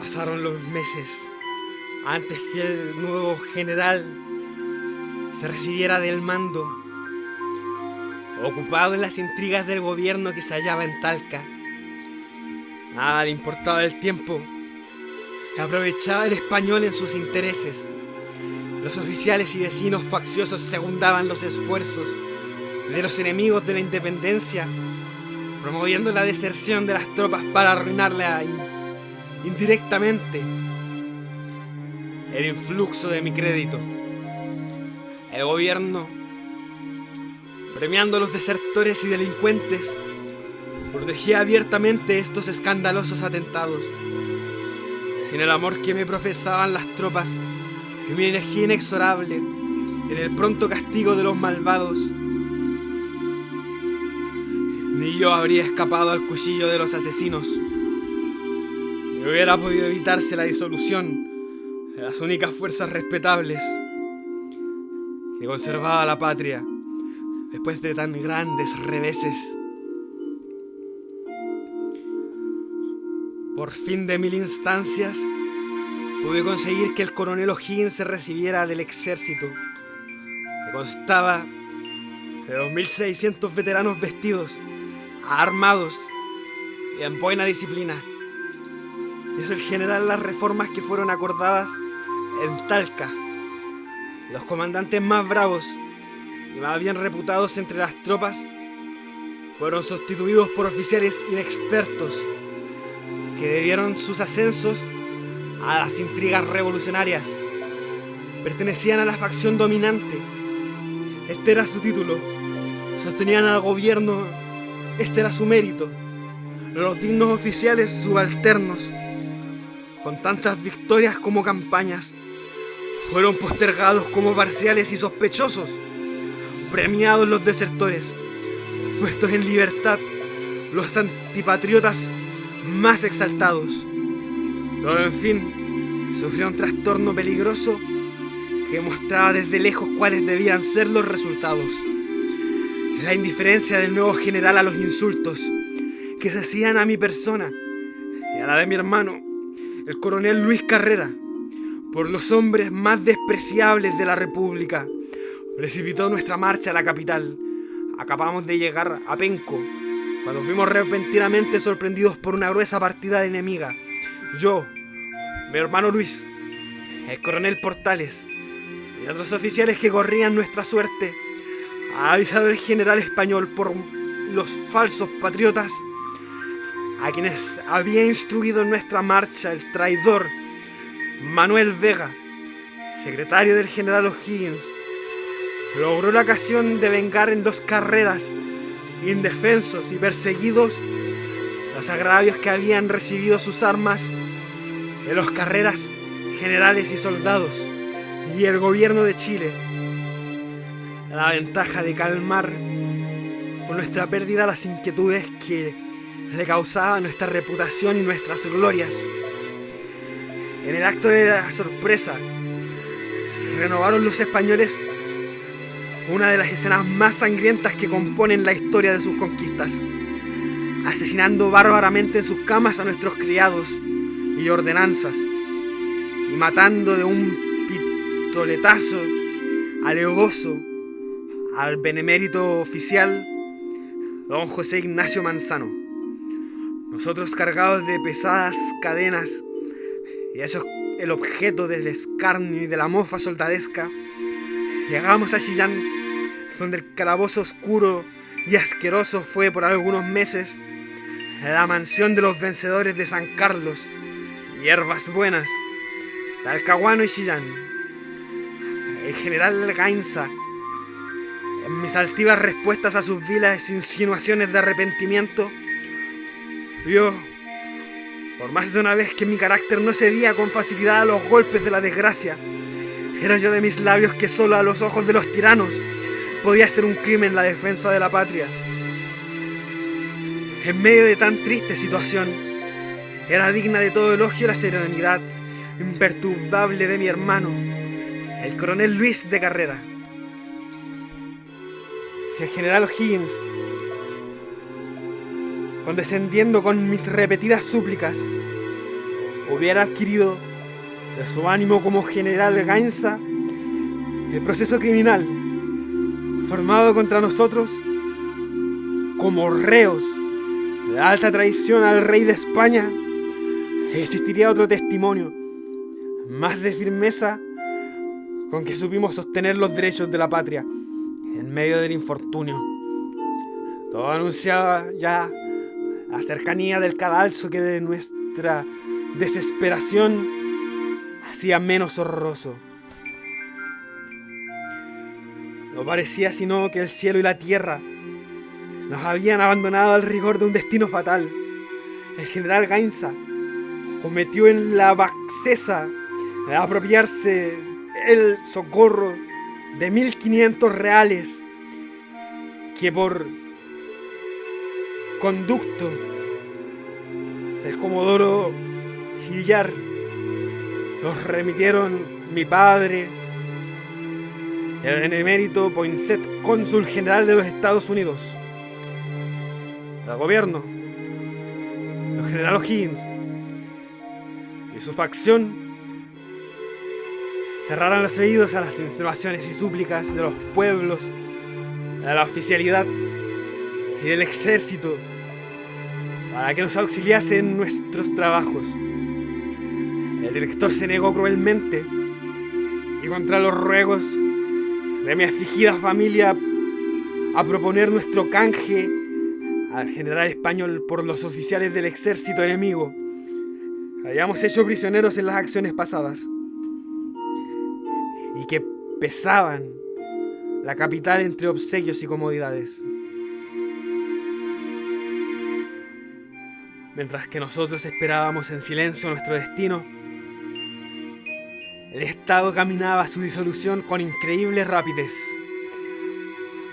Pasaron los meses antes que el nuevo general se recibiera del mando. Ocupado en las intrigas del gobierno que se hallaba en Talca, nada le importaba el tiempo que aprovechaba el español en sus intereses. Los oficiales y vecinos facciosos secundaban los esfuerzos de los enemigos de la independencia, promoviendo la deserción de las tropas para arruinarla indirectamente. El influjo de mi crédito. El gobierno, premiando a los desertores y delincuentes, protegía abiertamente estos escandalosos atentados. Sin el amor que me profesaban las tropas y mi energía inexorable en el pronto castigo de los malvados, ni yo habría escapado al cuchillo de los asesinos, ni hubiera podido evitarse la disolución de las únicas fuerzas respetables que conservaba la patria después de tan grandes reveses. Por fin de 1000 instancias, pude conseguir que el coronel O'Higgins se recibiera del ejército, que constaba de 2600 veteranos vestidos, armados y en buena disciplina. Hizo el general las reformas que fueron acordadas en Talca. Los comandantes más bravos y más bien reputados entre las tropas fueron sustituidos por oficiales inexpertos que debieron sus ascensos a las intrigas revolucionarias. Pertenecían a la facción dominante. Este era su título. Sostenían al gobierno. Este era su mérito. Los dignos oficiales subalternos, con tantas victorias como campañas, fueron postergados como parciales y sospechosos. Premiados los desertores, puestos en libertad los antipatriotas más exaltados. Todo, en fin, sufrió un trastorno peligroso que mostraba desde lejos cuáles debían ser los resultados. La indiferencia del nuevo general a los insultos que se hacían a mi persona y a la de mi hermano, el coronel Luis Carrera, por los hombres más despreciables de la República, precipitó nuestra marcha a la capital. Acabamos de llegar a Penco cuando fuimos repentinamente sorprendidos por una gruesa partida enemiga. Yo, mi hermano Luis, el coronel Portales y otros oficiales que corrían nuestra suerte, ha avisado el general español por los falsos patriotas, a quienes había instruido en nuestra marcha el traidor Manuel Vega, secretario del general O'Higgins. Logró la ocasión de vengar en 2 carreras, indefensos y perseguidos, los agravios que habían recibido sus armas de los Carreras, generales y soldados, y el gobierno de Chile. La ventaja de calmar con nuestra pérdida las inquietudes que le causaba nuestra reputación y nuestras glorias. En el acto de la sorpresa, renovaron los españoles una de las escenas más sangrientas que componen la historia de sus conquistas, asesinando bárbaramente en sus camas a nuestros criados y ordenanzas, y matando de un pistoletazo alevoso al benemérito oficial don José Ignacio Manzano. Nosotros, cargados de pesadas cadenas y hechos el objeto del escarnio y de la mofa soldadesca, llegamos a Chillán, donde el calabozo oscuro y asqueroso fue por algunos meses la mansión de los vencedores de San Carlos, Hierbas Buenas, Talcahuano y Chillán. El general Gainza, en mis altivas respuestas a sus viles insinuaciones de arrepentimiento, vio por más de una vez que mi carácter no cedía con facilidad a los golpes de la desgracia. Era yo de mis labios que solo a los ojos de los tiranos podía ser un crimen la defensa de la patria. En medio de tan triste situación, era digna de todo elogio la serenidad imperturbable de mi hermano, el coronel Luis de Carrera. El general O'Higgins, condescendiendo con mis repetidas súplicas, hubiera adquirido de su ánimo como general Gainza el proceso criminal formado contra nosotros como reos de alta traición al rey de España, existiría otro testimonio más de firmeza con que supimos sostener los derechos de la patria en medio del infortunio. Todo anunciaba ya la cercanía del cadalso que de nuestra desesperación hacía menos horroroso. No parecía sino que el cielo y la tierra nos habían abandonado al rigor de un destino fatal. El general Gainza cometió en la baxesa de apropiarse el socorro de 1.500 reales que por conducto del comodoro Gillar los remitieron mi padre, el benemérito Poinsett, cónsul general de los Estados Unidos, el gobierno, el general O'Higgins y su facción cerraron los oídos a las insinuaciones y súplicas de los pueblos, de la oficialidad y del ejército para que nos auxiliase en nuestros trabajos. El director se negó cruelmente y contra los ruegos de mi afligida familia a proponer nuestro canje al general español por los oficiales del ejército enemigo que habíamos hecho prisioneros en las acciones pasadas y que pesaban la capital entre obsequios y comodidades. Mientras que nosotros esperábamos en silencio nuestro destino, el Estado caminaba a su disolución con increíble rapidez.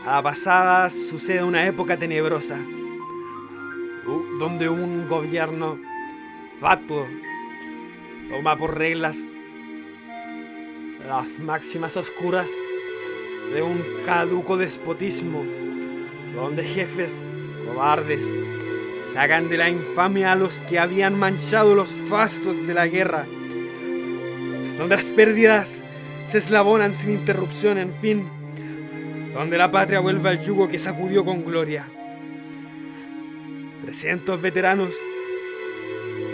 A la pasada sucede una época tenebrosa, donde un gobierno fatuo toma por reglas las máximas oscuras de un caduco despotismo, donde jefes cobardes sacan de la infamia a los que habían manchado los fastos de la guerra, donde las pérdidas se eslabonan sin interrupción, en fin, donde la patria vuelve al yugo que sacudió con gloria. 300 veteranos,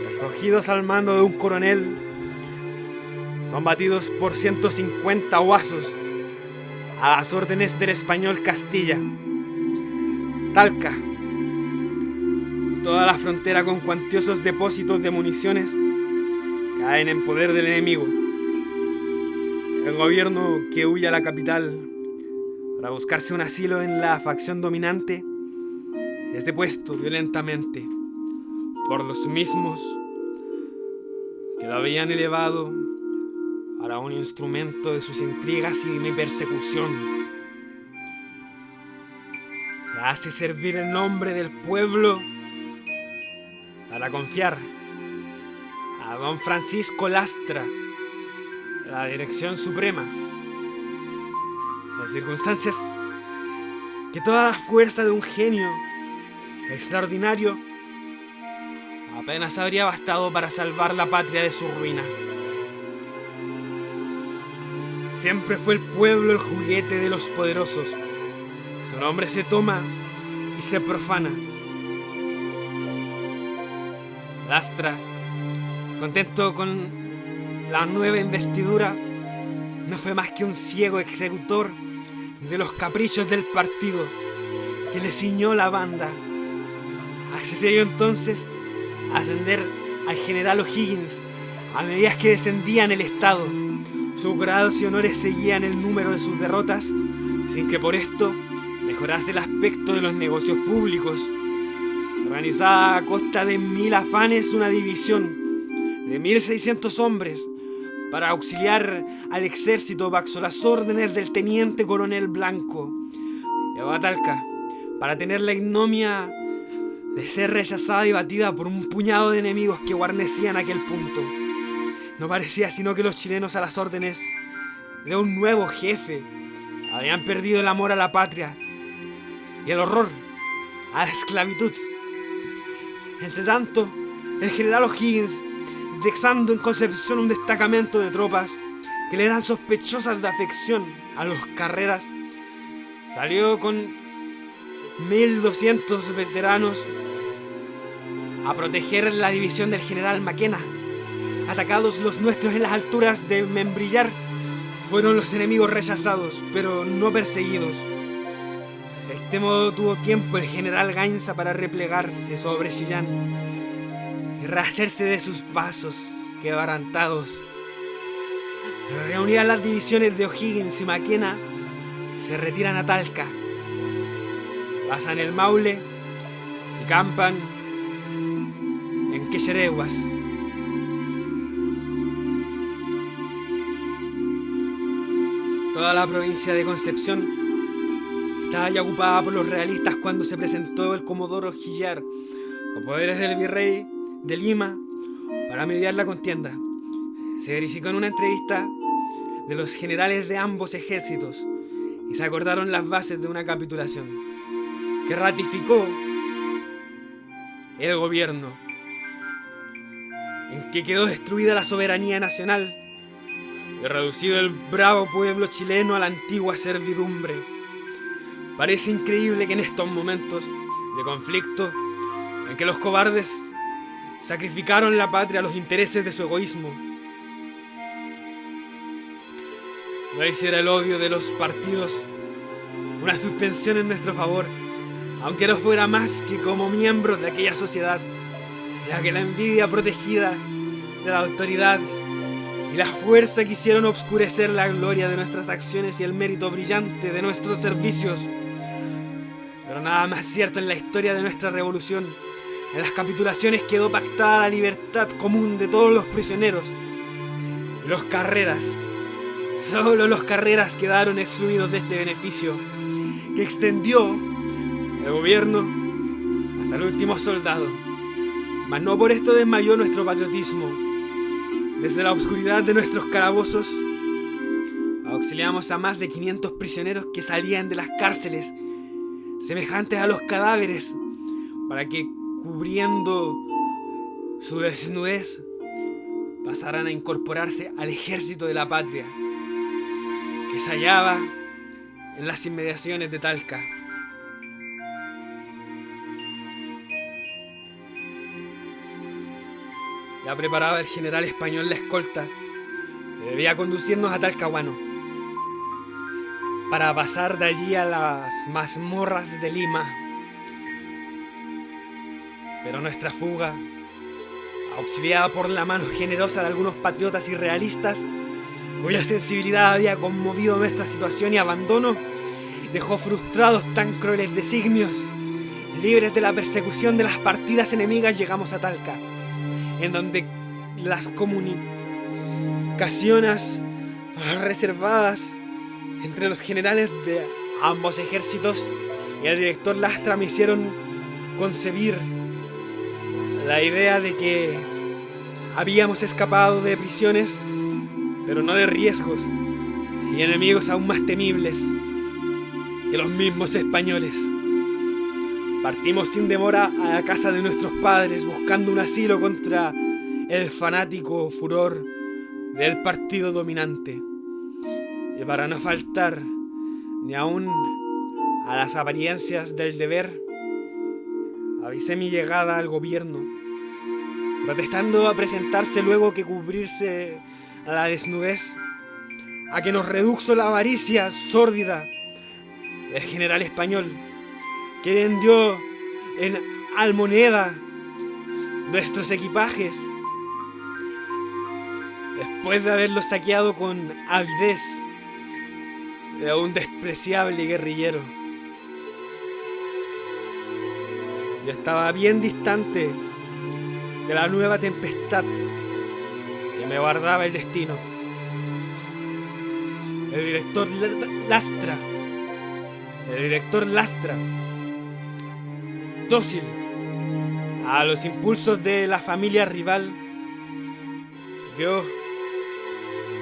escogidos al mando de un coronel, son batidos por 150 guasos a las órdenes del español Castilla. Talca, toda la frontera con cuantiosos depósitos de municiones, caen en poder del enemigo. El gobierno que huye a la capital para buscarse un asilo en la facción dominante es depuesto violentamente por los mismos que lo habían elevado para un instrumento de sus intrigas y de mi persecución. Se hace servir el nombre del pueblo para confiar a don Francisco Lastra la dirección suprema. Las circunstancias que toda la fuerza de un genio extraordinario apenas habría bastado para salvar la patria de su ruina. Siempre fue el pueblo el juguete de los poderosos. Su nombre se toma y se profana. Lastra, contento con la nueva investidura, no fue más que un ciego ejecutor de los caprichos del partido que le ciñó la banda. Accedió entonces a ascender al general O'Higgins a medida que descendía en el estado. Sus grados y honores seguían el número de sus derrotas, sin que por esto mejorase el aspecto de los negocios públicos. Organizada a costa de 1.000 afanes una división de 1.600 hombres para auxiliar al ejército bajo las órdenes del teniente coronel Blanco. Llegó a Talca para tener la ignominia de ser rechazada y batida por un puñado de enemigos que guarnecían aquel punto. No parecía sino que los chilenos, a las órdenes de un nuevo jefe, habían perdido el amor a la patria y el horror a la esclavitud. Entre tanto, el general O'Higgins dejando en Concepción un destacamento de tropas que le eran sospechosas de afección a los Carreras, salió con 1200 veteranos a proteger la división del general Maquena. Atacados los nuestros en las alturas de Membrillar, fueron los enemigos rechazados, pero no perseguidos. De este modo tuvo tiempo el general Gainza para replegarse sobre Chillán y rehacerse de sus pasos quebrantados. Reunidas las divisiones de O'Higgins y Maquena, se retiran a Talca, pasan el Maule y campan en Quechereguas. Toda la provincia de Concepción estaba ya ocupada por los realistas cuando se presentó el comodoro Gillar con poderes del virrey de Lima para mediar la contienda. Se verificó en una entrevista de los generales de ambos ejércitos y se acordaron las bases de una capitulación que ratificó el gobierno, en que quedó destruida la soberanía nacional y reducido el bravo pueblo chileno a la antigua servidumbre. Parece increíble que en estos momentos de conflicto, en que los cobardes sacrificaron la patria a los intereses de su egoísmo, no hiciera el odio de los partidos una suspensión en nuestro favor, aunque no fuera más que como miembros de aquella sociedad, ya que la envidia protegida de la autoridad y la fuerza quisieron obscurecer la gloria de nuestras acciones y el mérito brillante de nuestros servicios. Pero nada más cierto en la historia de nuestra revolución. En las capitulaciones quedó pactada la libertad común de todos los prisioneros. Los Carreras, solo los Carreras quedaron excluidos de este beneficio, que extendió el gobierno hasta el último soldado. Mas no por esto desmayó nuestro patriotismo. Desde la oscuridad de nuestros calabozos auxiliamos a más de 500 prisioneros que salían de las cárceles, semejantes a los cadáveres, para que, cubriendo su desnudez, pasaran a incorporarse al ejército de la patria, que se hallaba en las inmediaciones de Talca. Ya preparaba el general español la escolta que debía conducirnos a Talcahuano, para pasar de allí a las mazmorras de Lima. Pero nuestra fuga, auxiliada por la mano generosa de algunos patriotas y realistas, cuya sensibilidad había conmovido nuestra situación y abandono, dejó frustrados tan crueles designios. Libres de la persecución de las partidas enemigas, llegamos a Talca, en donde las comunicaciones reservadas entre los generales de ambos ejércitos y el director Lastra me hicieron concebir la idea de que habíamos escapado de prisiones, pero no de riesgos y enemigos aún más temibles que los mismos españoles. Partimos sin demora a la casa de nuestros padres, buscando un asilo contra el fanático furor del partido dominante. Y para no faltar ni aún a las apariencias del deber, avisé mi llegada al gobierno, protestando a presentarse luego que cubrirse a la desnudez, a que nos redujo la avaricia sórdida del general español, que vendió en almoneda nuestros equipajes después de haberlos saqueado con avidez de un despreciable guerrillero. Yo estaba bien distante de la nueva tempestad que me guardaba el destino. El director Lastra, dócil a los impulsos de la familia rival, dio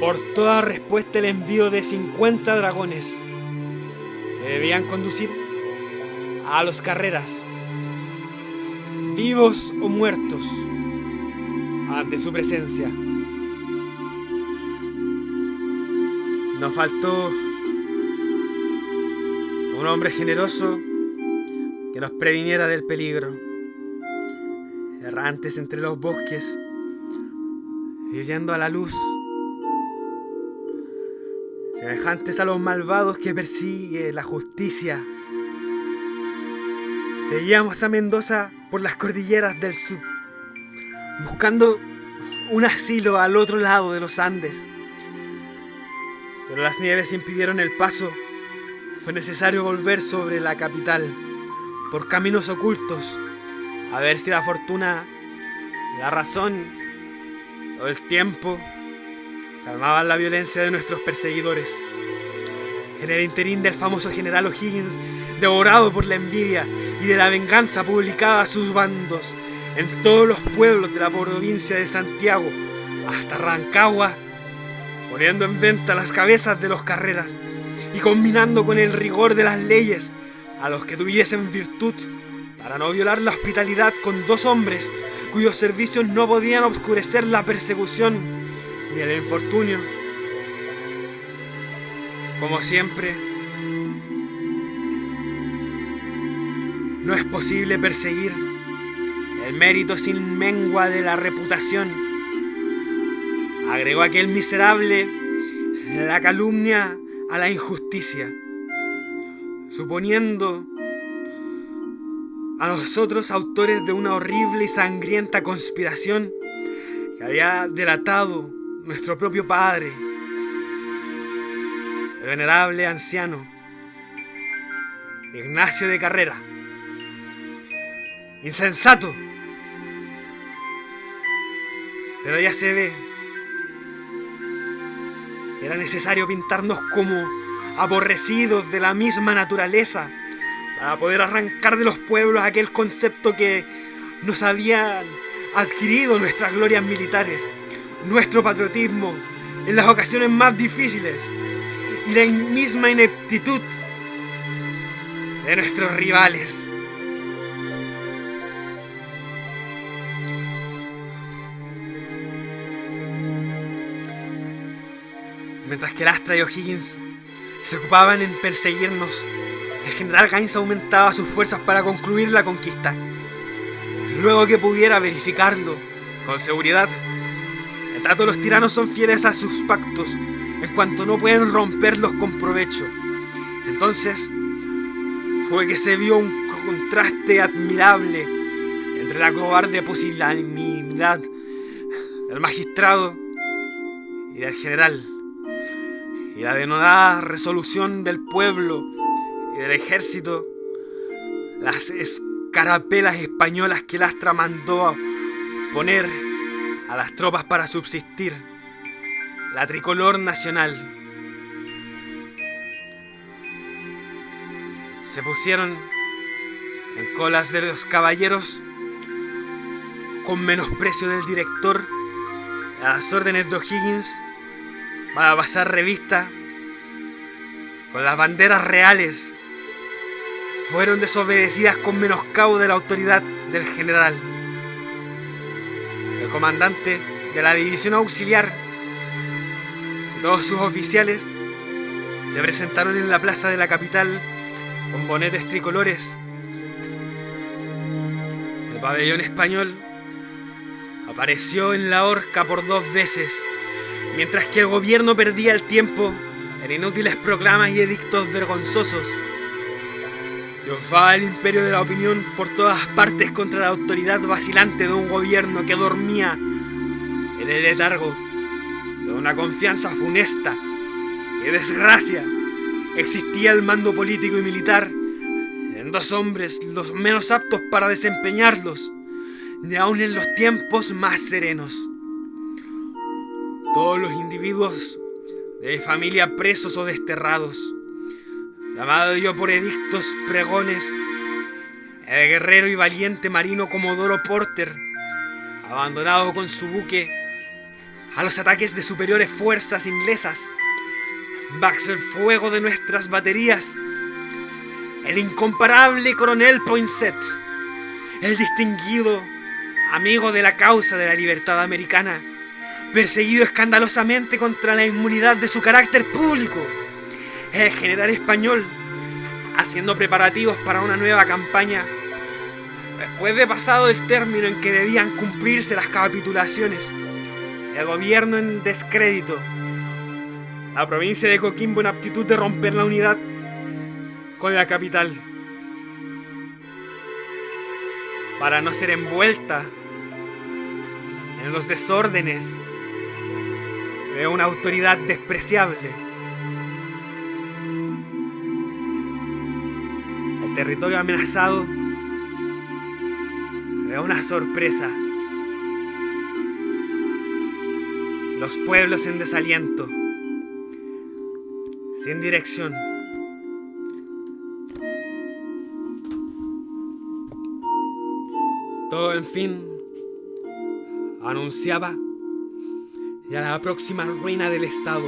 por toda respuesta el envío de 50 dragones que debían conducir a los Carreras, vivos o muertos, ante su presencia. Nos faltó un hombre generoso que nos previniera del peligro. Errantes entre los bosques, huyendo a la luz, semejantes a los malvados que persigue la justicia. Seguíamos a Mendoza por las cordilleras del sur, buscando un asilo al otro lado de los Andes. Pero las nieves impidieron el paso. Fue necesario volver sobre la capital, por caminos ocultos, a ver si la fortuna, la razón o el tiempo calmaban la violencia de nuestros perseguidores. En el interín del famoso general O'Higgins, devorado por la envidia y de la venganza, publicaba sus bandos en todos los pueblos de la provincia de Santiago hasta Rancagua, poniendo en venta las cabezas de los Carreras y combinando con el rigor de las leyes a los que tuviesen virtud, para no violar la hospitalidad con 2 hombres cuyos servicios no podían obscurecer la persecución ni el infortunio. Como siempre, no es posible perseguir el mérito sin mengua de la reputación, agregó aquel miserable, la calumnia a la injusticia, suponiendo a nosotros autores de una horrible y sangrienta conspiración que había delatado nuestro propio padre, el venerable anciano Ignacio de Carrera. ¡Insensato! Pero ya se ve, era necesario pintarnos como aborrecidos de la misma naturaleza para poder arrancar de los pueblos aquel concepto que nos habían adquirido nuestras glorias militares, nuestro patriotismo en las ocasiones más difíciles y la misma ineptitud de nuestros rivales. Mientras que Lastra y O'Higgins se ocupaban en perseguirnos, el general Gaines aumentaba sus fuerzas para concluir la conquista. Luego que pudiera verificarlo con seguridad, en tanto los tiranos son fieles a sus pactos en cuanto no pueden romperlos con provecho. Entonces fue que se vio un contraste admirable entre la cobarde pusilanimidad del magistrado y del general, y la denodada resolución del pueblo y del ejército, las escarapelas españolas que Lastra mandó a poner a las tropas para subsistir, la tricolor nacional. Se pusieron en colas de los caballeros con menosprecio del director a las órdenes de O'Higgins para pasar revista con las banderas reales. Fueron desobedecidas con menoscabo de la autoridad del general. El comandante de la división auxiliar y todos sus oficiales se presentaron en la plaza de la capital con bonetes tricolores. El pabellón español apareció en la horca por 2 veces, mientras que el gobierno perdía el tiempo en inútiles proclamas y edictos vergonzosos. Triunfaba el imperio de la opinión por todas partes contra la autoridad vacilante de un gobierno que dormía en el letargo de una confianza funesta. ¡Qué desgracia! Existía el mando político y militar en 2 hombres los menos aptos para desempeñarlos, ni aun en los tiempos más serenos. Todos los individuos de mi familia presos o desterrados, llamado yo por edictos pregones, el guerrero y valiente marino Comodoro Porter, abandonado con su buque a los ataques de superiores fuerzas inglesas, bajo el fuego de nuestras baterías, el incomparable coronel Poinsett, el distinguido amigo de la causa de la libertad americana, perseguido escandalosamente contra la inmunidad de su carácter público. El general español, haciendo preparativos para una nueva campaña, después de pasado el término en que debían cumplirse las capitulaciones, el gobierno en descrédito, la provincia de Coquimbo en aptitud de romper la unidad con la capital, para no ser envuelta en los desórdenes de una autoridad despreciable. El territorio amenazado de una sorpresa. Los pueblos en desaliento, sin dirección. Todo, en fin, anunciaba ya la próxima ruina del Estado,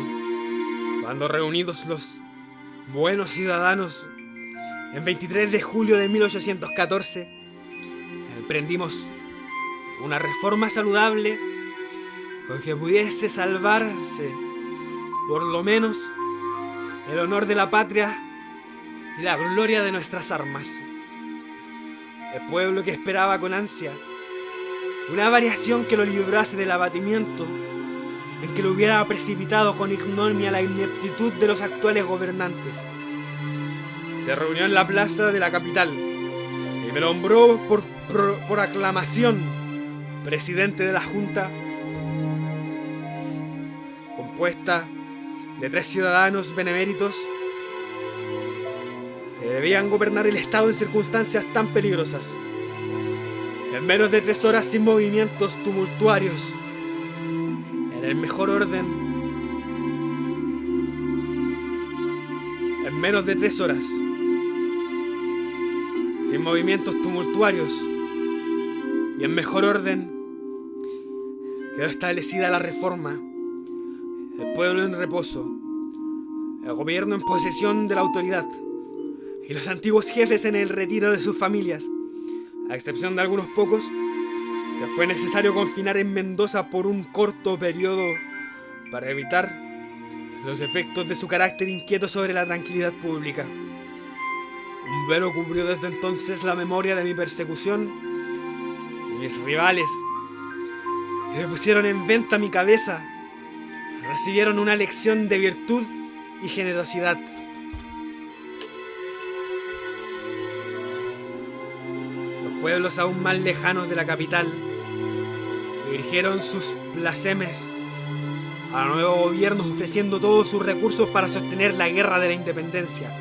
cuando reunidos los buenos ciudadanos, en 23 de julio de 1814, emprendimos una reforma saludable con que pudiese salvarse, por lo menos, el honor de la patria y la gloria de nuestras armas. El pueblo que esperaba con ansia una variación que lo librase del abatimiento en que lo hubiera precipitado con ignominia la ineptitud de los actuales gobernantes, se reunió en la plaza de la capital y me nombró por aclamación presidente de la Junta, compuesta de 3 ciudadanos beneméritos que debían gobernar el Estado en circunstancias tan peligrosas. En menos de 3 horas, sin movimientos tumultuarios, en el mejor orden, en menos de 3 horas, sin movimientos tumultuarios y en mejor orden, quedó establecida la reforma, el pueblo en reposo, el gobierno en posesión de la autoridad y los antiguos jefes en el retiro de sus familias, a excepción de algunos pocos que fue necesario confinar en Mendoza por un corto periodo para evitar los efectos de su carácter inquieto sobre la tranquilidad pública. Un velo cubrió desde entonces la memoria de mi persecución y mis rivales, que pusieron en venta mi cabeza, recibieron una lección de virtud y generosidad. Los pueblos aún más lejanos de la capital dirigieron sus plácemes al nuevo gobierno, ofreciendo todos sus recursos para sostener la guerra de la independencia.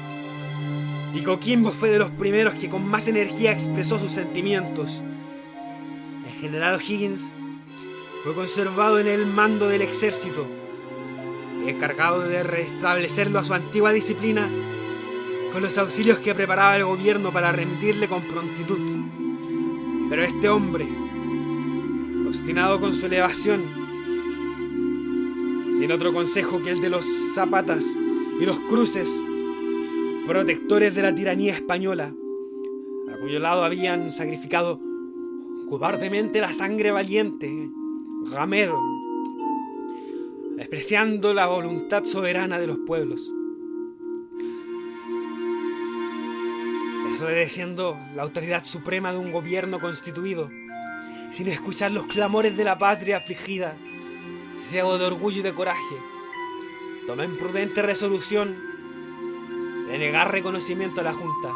Y Coquimbo fue de los primeros que con más energía expresó sus sentimientos. El general O'Higgins fue conservado en el mando del ejército, encargado de restablecerlo a su antigua disciplina con los auxilios que preparaba el gobierno para remitirle con prontitud. Pero este hombre, obstinado con su elevación, sin otro consejo que el de los Zapatas y los Cruces, protectores de la tiranía española, a cuyo lado habían sacrificado cobardemente la sangre valiente, Gamero, despreciando la voluntad soberana de los pueblos, desobedeciendo la autoridad suprema de un gobierno constituido, sin escuchar los clamores de la patria afligida, ciego de orgullo y de coraje, tomé imprudente resolución de negar reconocimiento a la Junta.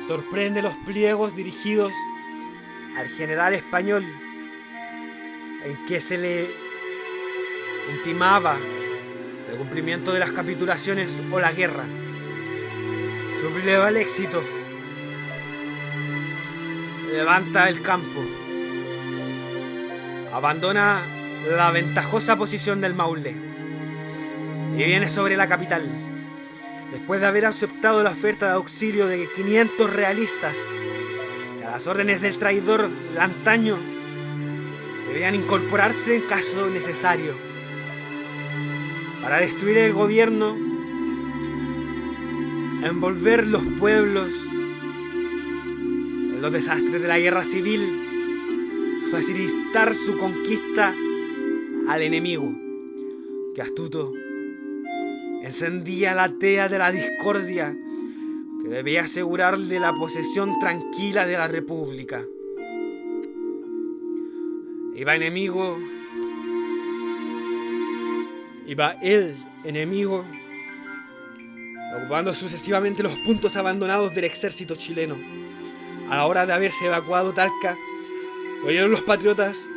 Sorprende los pliegos dirigidos al general español en que se le intimaba el cumplimiento de las capitulaciones o la guerra. Subleva el éxito, levanta el campo, abandona la ventajosa posición del Maule y viene sobre la capital, después de haber aceptado la oferta de auxilio de 500 realistas que a las órdenes del traidor Lantaño debían incorporarse en caso necesario para destruir el gobierno, envolver los pueblos los desastres de la guerra civil, facilitar su conquista al enemigo, que astuto encendía la tea de la discordia que debía asegurarle la posesión tranquila de la república. Iba el enemigo ocupando sucesivamente los puntos abandonados del ejército chileno. A la hora de haberse evacuado Talca, oyeron los patriotas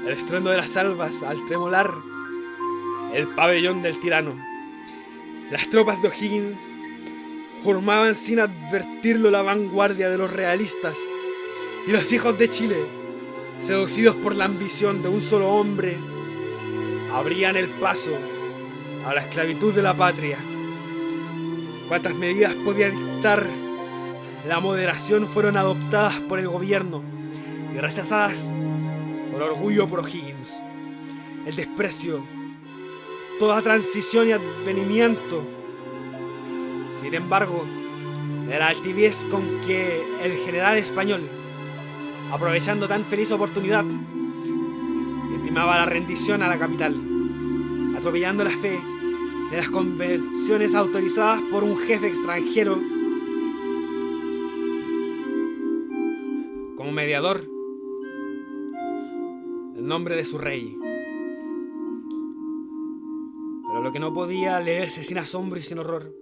el estruendo de las salvas al tremolar el pabellón del tirano. Las tropas de O'Higgins formaban sin advertirlo la vanguardia de los realistas, y los hijos de Chile, seducidos por la ambición de un solo hombre, abrían el paso a la esclavitud de la patria. Cuántas medidas podía dictar la moderación fueron adoptadas por el gobierno y rechazadas por orgullo por O'Higgins. El desprecio, toda transición y advenimiento. Sin embargo, de la altivez con que el general español, aprovechando tan feliz oportunidad, intimaba la rendición a la capital, atropellando la fe de las conversiones autorizadas por un jefe extranjero como mediador en nombre de su rey. Pero lo que no podía leerse sin asombro y sin horror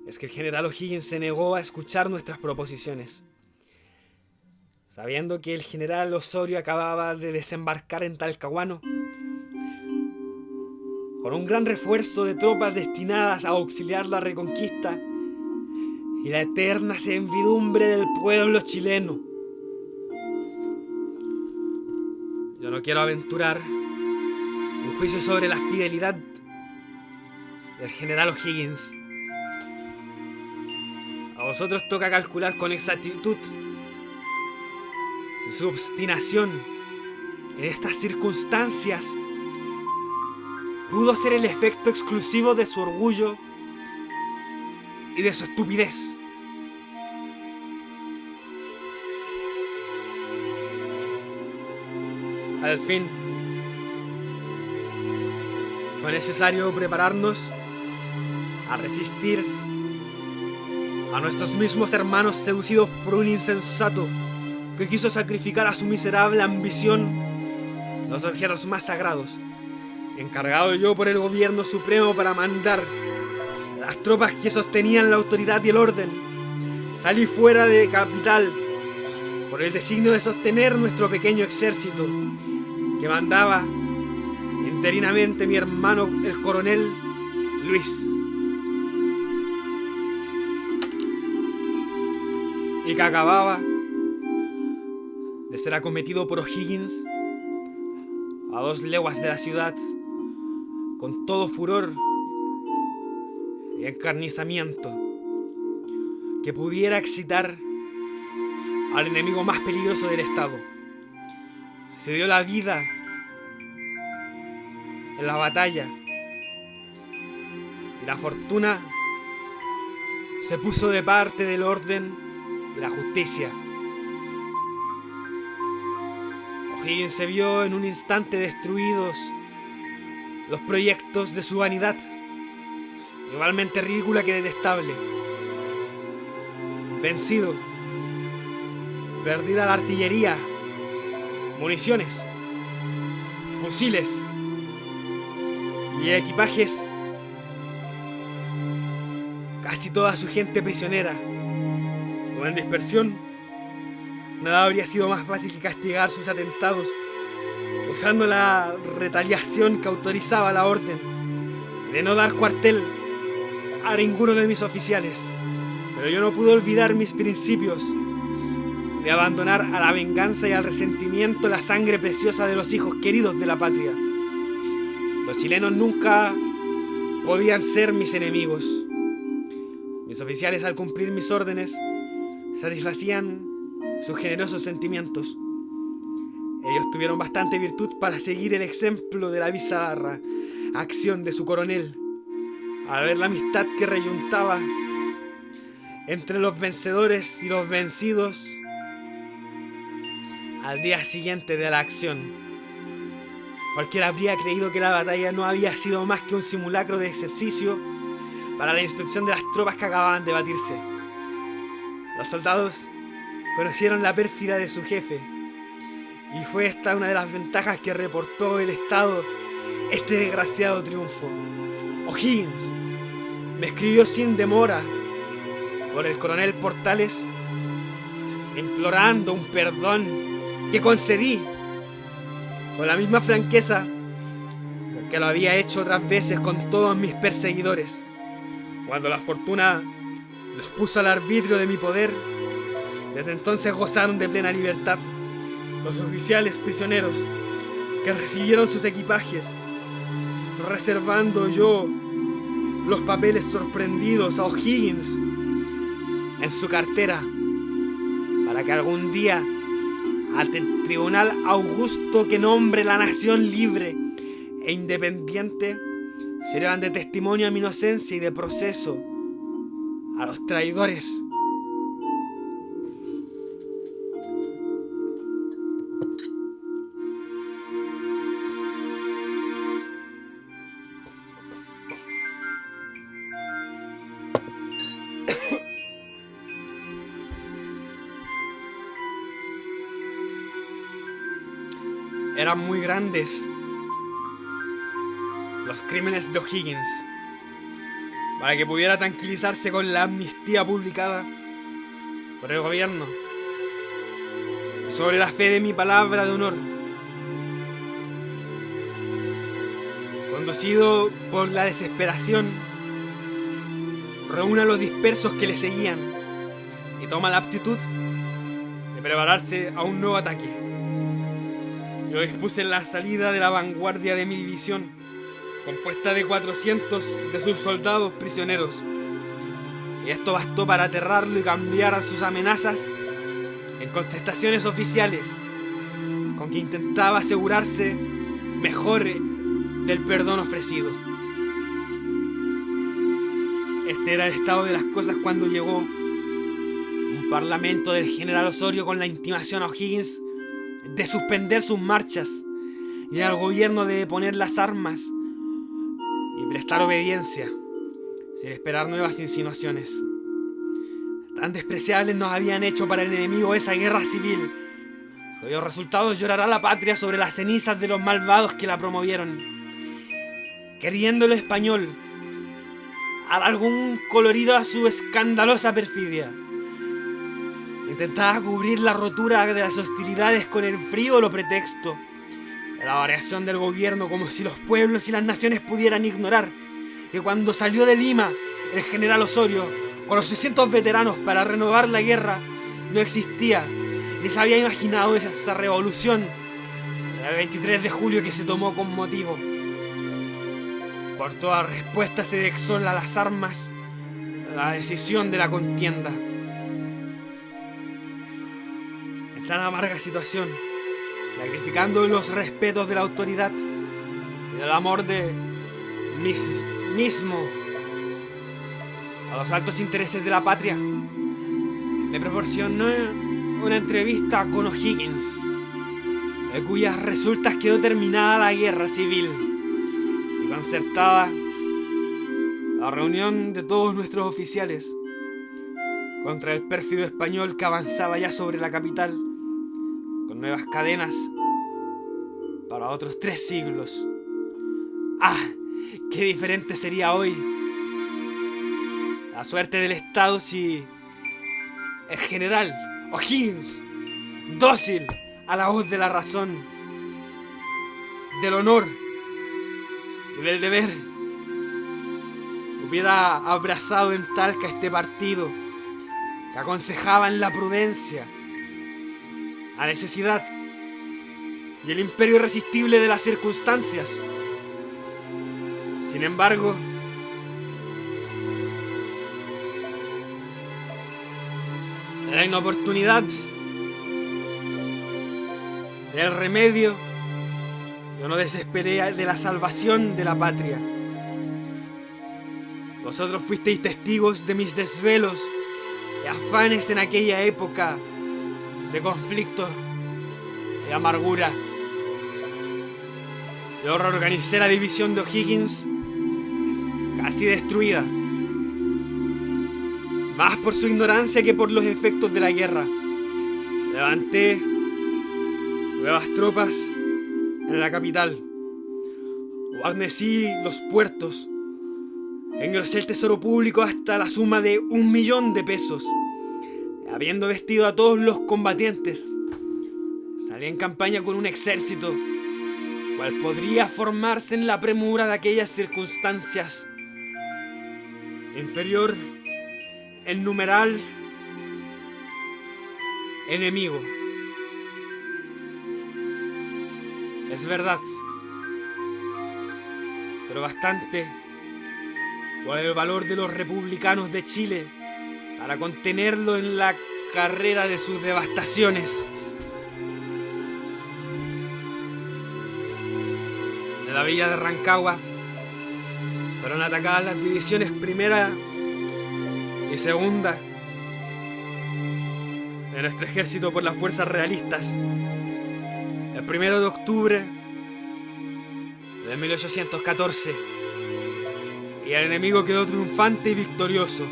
es que el general O'Higgins se negó a escuchar nuestras proposiciones. Sabiendo que el general Osorio acababa de desembarcar en Talcahuano con un gran refuerzo de tropas destinadas a auxiliar la reconquista y la eterna servidumbre del pueblo chileno. Yo no quiero aventurar un juicio sobre la fidelidad del general O'Higgins. A vosotros toca calcular con exactitud su obstinación en estas circunstancias pudo ser el efecto exclusivo de su orgullo y de su estupidez. Al fin, fue necesario prepararnos a resistir a nuestros mismos hermanos seducidos por un insensato que quiso sacrificar a su miserable ambición los objetos más sagrados, encargado yo por el gobierno supremo para mandar las tropas que sostenían la autoridad y el orden. Salí fuera de capital por el designio de sostener nuestro pequeño ejército que mandaba interinamente mi hermano el coronel Luis, y que acababa de ser acometido por O'Higgins a 2 leguas de la ciudad con todo furor y encarnizamiento que pudiera excitar al enemigo más peligroso del Estado. Se dio la vida en la batalla y la fortuna se puso de parte del orden y la justicia. O'Higgins se vio en un instante destruidos los proyectos de su vanidad, igualmente ridícula que detestable. Vencido, perdida la artillería, municiones, fusiles y equipajes, casi toda su gente prisionera o en dispersión, nada habría sido más fácil que castigar sus atentados usando la retaliación que autorizaba la orden de no dar cuartel a ninguno de mis oficiales. Pero yo no pude olvidar mis principios de abandonar a la venganza y al resentimiento la sangre preciosa de los hijos queridos de la patria. Los chilenos nunca podían ser mis enemigos. Mis oficiales, al cumplir mis órdenes, satisfacían sus generosos sentimientos. Ellos tuvieron bastante virtud para seguir el ejemplo de la bizarra acción de su coronel, al ver la amistad que reyuntaba entre los vencedores y los vencidos al día siguiente de la acción. Cualquiera habría creído que la batalla no había sido más que un simulacro de ejercicio para la instrucción de las tropas que acababan de batirse. Los soldados conocieron la pérfida de su jefe, y fue esta una de las ventajas que reportó el Estado este desgraciado triunfo. O'Higgins me escribió sin demora por el coronel Portales, implorando un perdón que concedí con la misma franqueza que lo había hecho otras veces con todos mis perseguidores. Cuando la fortuna los puso al arbitrio de mi poder, desde entonces gozaron de plena libertad los oficiales prisioneros que recibieron sus equipajes, reservando yo los papeles sorprendidos a O'Higgins en su cartera, para que algún día ante el tribunal augusto que nombre la nación libre e independiente sirvan de testimonio a mi inocencia y de proceso a los traidores. Eran muy grandes los crímenes de O'Higgins para que pudiera tranquilizarse con la amnistía publicada por el gobierno sobre la fe de mi palabra de honor. Conducido por la desesperación, reúne a los dispersos que le seguían y toma la aptitud de prepararse a un nuevo ataque. Yo dispuse la salida de la vanguardia de mi división, compuesta de 400 de sus soldados prisioneros, y esto bastó para aterrarlo y cambiar sus amenazas en contestaciones oficiales, con que intentaba asegurarse mejor del perdón ofrecido. Este era el estado de las cosas cuando llegó un parlamento del general Osorio con la intimación a O'Higgins de suspender sus marchas y al gobierno de deponer las armas y prestar obediencia sin esperar nuevas insinuaciones. Tan despreciables nos habían hecho para el enemigo esa guerra civil, cuyos resultados llorará la patria sobre las cenizas de los malvados que la promovieron. Queriendo el español dar algún colorido a su escandalosa perfidia, intentaba cubrir la rotura de las hostilidades con el frívolo pretexto de la variación del gobierno, como si los pueblos y las naciones pudieran ignorar que cuando salió de Lima el general Osorio con los 600 veteranos para renovar la guerra no existía ni se había imaginado esa revolución del 23 de julio que se tomó con motivo. Por toda respuesta se exola las armas, la decisión de la contienda. En tan amarga situación, sacrificando los respetos de la autoridad y del amor de mismo a los altos intereses de la patria, me proporcionó una entrevista con O'Higgins, de cuyas resultas quedó terminada la guerra civil y concertada la reunión de todos nuestros oficiales contra el pérfido español que avanzaba ya sobre la capital con nuevas cadenas para otros 3 siglos. ¡Ah! ¡Qué diferente sería hoy la suerte del Estado si el general O'Higgins, dócil a la voz de la razón, del honor y del deber, hubiera abrazado en Talca este partido que aconsejaban la prudencia, la necesidad y el imperio irresistible de las circunstancias. Sin embargo, de la inoportunidad, del remedio, yo no desesperé de la salvación de la patria. Vosotros fuisteis testigos de mis desvelos afanes en aquella época de conflicto y amargura. Yo reorganicé la división de O'Higgins, casi destruida, más por su ignorancia que por los efectos de la guerra. Levanté nuevas tropas en la capital, guarnecí los puertos, engrosé el tesoro público hasta la suma de 1.000.000 de pesos. Habiendo vestido a todos los combatientes, salí en campaña con un ejército, cual podría formarse en la premura de aquellas circunstancias, inferior en numeral enemigo. Es verdad, pero bastante por el valor de los republicanos de Chile para contenerlo en la carrera de sus devastaciones. En la villa de Rancagua fueron atacadas las divisiones primera y segunda de nuestro ejército por las fuerzas realistas. El 1 de octubre de 1814, y el enemigo quedó triunfante y victorioso.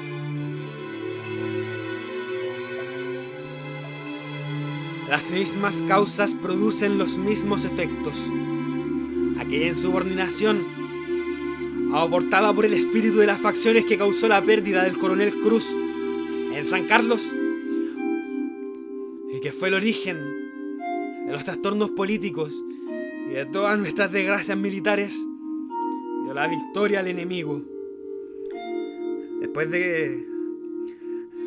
Las mismas causas producen los mismos efectos. Aquella insubordinación, aportada por el espíritu de las facciones que causó la pérdida del coronel Cruz en San Carlos, y que fue el origen de los trastornos políticos y de todas nuestras desgracias militares, dio la victoria al enemigo. Después de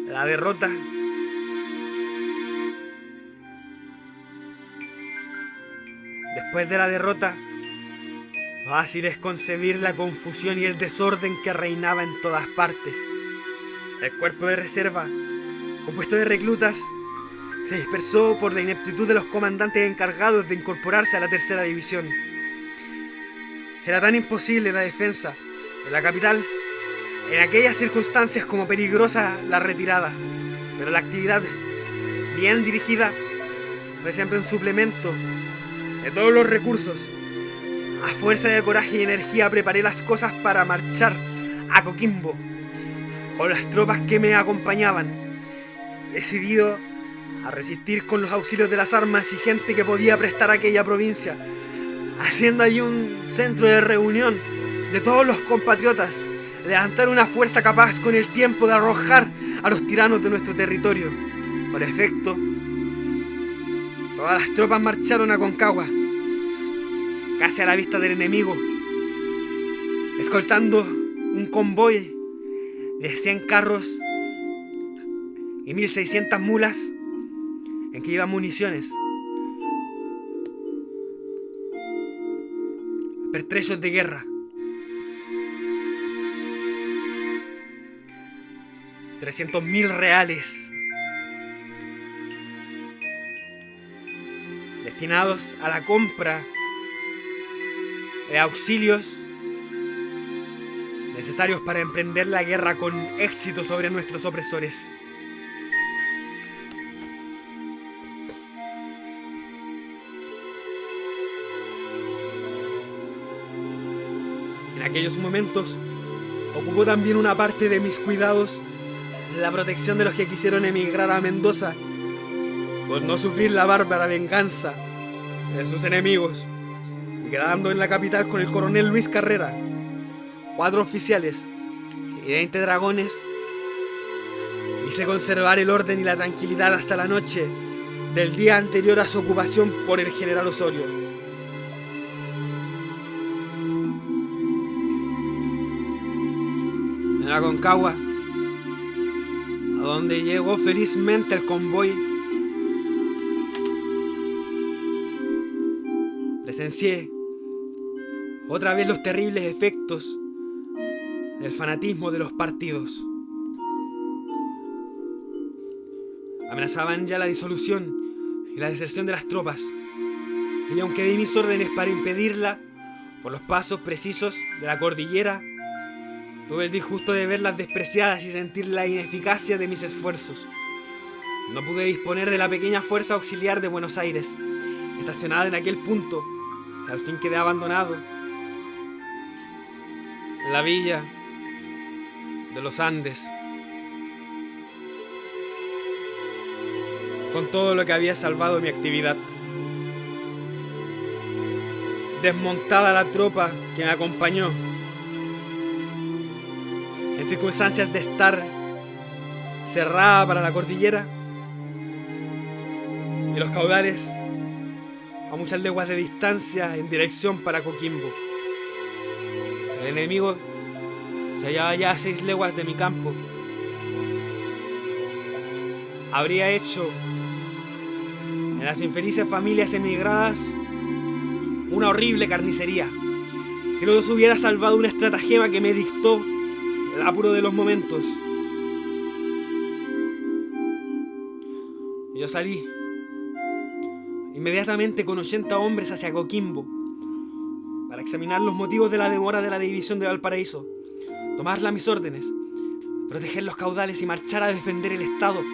la derrota, fácil es concebir la confusión y el desorden que reinaba en todas partes. El cuerpo de reserva, compuesto de reclutas, se dispersó por la ineptitud de los comandantes encargados de incorporarse a la tercera división. Era tan imposible la defensa de la capital en aquellas circunstancias como peligrosa la retirada, pero la actividad bien dirigida fue siempre un suplemento de todos los recursos. A fuerza de coraje y energía preparé las cosas para marchar a Coquimbo con las tropas que me acompañaban, decidido a resistir con los auxilios de las armas y gente que podía prestar a aquella provincia, haciendo allí un centro de reunión de todos los compatriotas, levantar una fuerza capaz con el tiempo de arrojar a los tiranos de nuestro territorio. Por efecto, todas las tropas marcharon a Concagua, casi a la vista del enemigo, escoltando un convoy de 100 carros y 1.600 mulas en que iban municiones, pertrechos de guerra, 300.000 reales destinados a la compra de auxilios necesarios para emprender la guerra con éxito sobre nuestros opresores. En aquellos momentos ocupó también una parte de mis cuidados la protección de los que quisieron emigrar a Mendoza por no sufrir la bárbara venganza de sus enemigos, y quedando en la capital con el coronel Luis Carrera, 4 oficiales y 20 dragones, hice conservar el orden y la tranquilidad hasta la noche del día anterior a su ocupación por el general Osorio. En Aconcagua, a donde llegó felizmente el convoy, presencié otra vez los terribles efectos del fanatismo de los partidos. Amenazaban ya la disolución y la deserción de las tropas, y aunque di mis órdenes para impedirla por los pasos precisos de la cordillera, Tuve el disgusto de verlas despreciadas y sentir la ineficacia de mis esfuerzos. No pude disponer de la pequeña fuerza auxiliar de Buenos Aires, estacionada en aquel punto, y al fin quedé abandonado. La villa de los Andes, con todo lo que había salvado mi actividad. Desmontada la tropa que me acompañó, en circunstancias de estar cerrada para la cordillera y los caudales a muchas leguas de distancia en dirección para Coquimbo. El enemigo se hallaba ya a 6 leguas de mi campo. Habría hecho en las infelices familias emigradas una horrible carnicería si no se hubiera salvado una estratagema que me dictó el apuro de los momentos. Yo salí inmediatamente con 80 hombres hacia Coquimbo para examinar los motivos de la demora de la división de Valparaíso, tomarla a mis órdenes, proteger los caudales y marchar a defender el Estado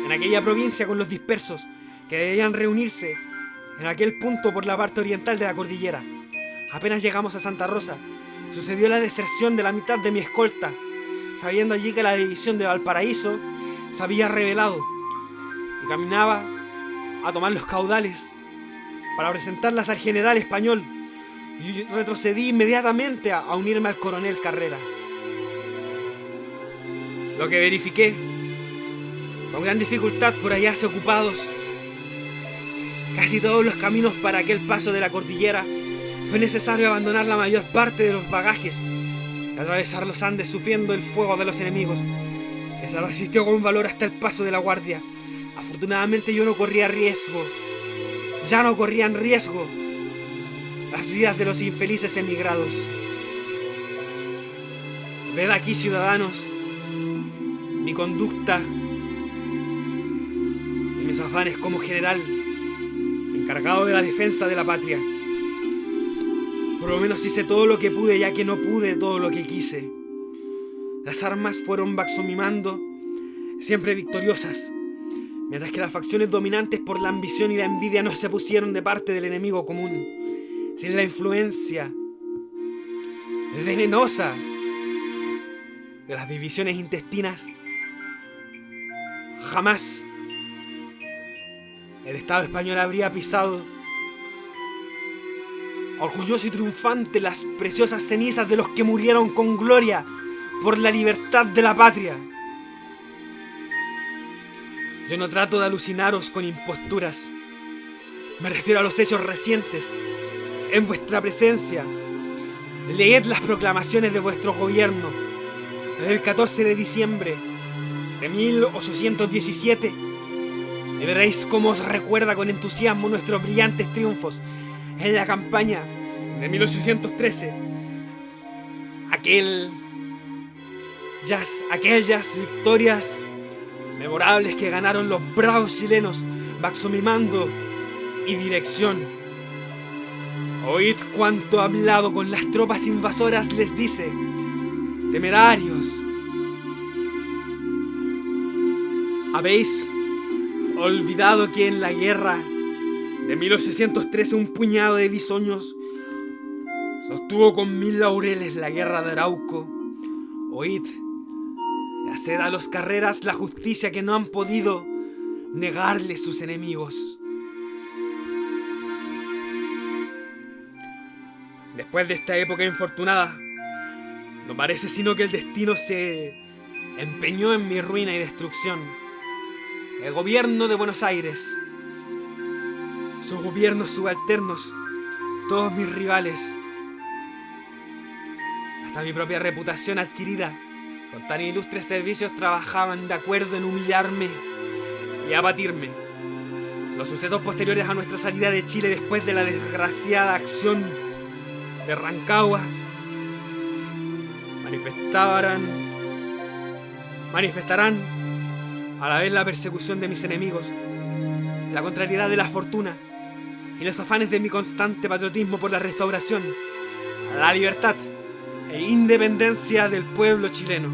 en aquella provincia con los dispersos que debían reunirse en aquel punto por la parte oriental de la cordillera. Apenas llegamos a Santa Rosa, sucedió la deserción de la mitad de mi escolta, sabiendo allí que la división de Valparaíso se había rebelado, y caminaba a tomar los caudales para presentarlas al general español, y retrocedí inmediatamente a unirme al coronel Carrera. Lo que verifiqué, con gran dificultad por hallarse ocupados casi todos los caminos para aquel paso de la cordillera, fue necesario abandonar la mayor parte de los bagajes y atravesar los Andes sufriendo el fuego de los enemigos, que se resistió con valor hasta el paso de la guardia. Afortunadamente yo no corría riesgo, ya no corrían riesgo las vidas de los infelices emigrados. Ved aquí, ciudadanos, mi conducta y mis afanes como general encargado de la defensa de la patria. Por lo menos hice todo lo que pude, ya que no pude todo lo que quise. Las armas fueron Baxomimando, siempre victoriosas, mientras que las facciones dominantes por la ambición y la envidia no se pusieron de parte del enemigo común. Sin la influencia venenosa de las divisiones intestinas, jamás el Estado español habría pisado orgulloso y triunfante las preciosas cenizas de los que murieron con gloria por la libertad de la patria. Yo no trato de alucinaros con imposturas, me refiero a los hechos recientes. En vuestra presencia, leed las proclamaciones de vuestro gobierno del 14 de diciembre de 1817 y veréis cómo os recuerda con entusiasmo nuestros brillantes triunfos en la campaña de 1813. Aquellas victorias memorables que ganaron los bravos chilenos Baxomimando y Dirección. Oíd cuanto hablado con las tropas invasoras les dice: temerarios, habéis olvidado que en la guerra de 1813 un puñado de bisoños sostuvo con 1000 laureles la guerra de Arauco. Oíd, haced a los Carreras la justicia que no han podido negarle sus enemigos. Después de esta época infortunada, no parece sino que el destino se empeñó en mi ruina y destrucción. El gobierno de Buenos Aires, sus gobiernos subalternos, todos mis rivales, hasta mi propia reputación adquirida con tan ilustres servicios, trabajaban de acuerdo en humillarme y abatirme. Los sucesos posteriores a nuestra salida de Chile después de la desgraciada acción de Rancagua manifestarán a la vez la persecución de mis enemigos, la contrariedad de la fortuna y los afanes de mi constante patriotismo por la restauración, la libertad e e independencia del pueblo chileno.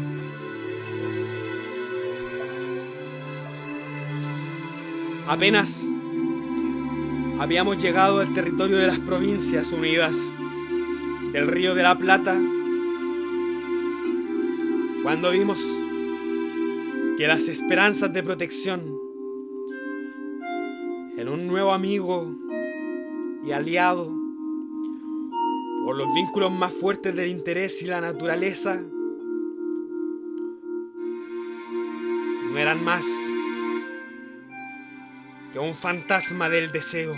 Apenas habíamos llegado al territorio de las Provincias Unidas del Río de la Plata cuando vimos que las esperanzas de protección en un nuevo amigo y aliado por los vínculos más fuertes del interés y la naturaleza no eran más que un fantasma del deseo.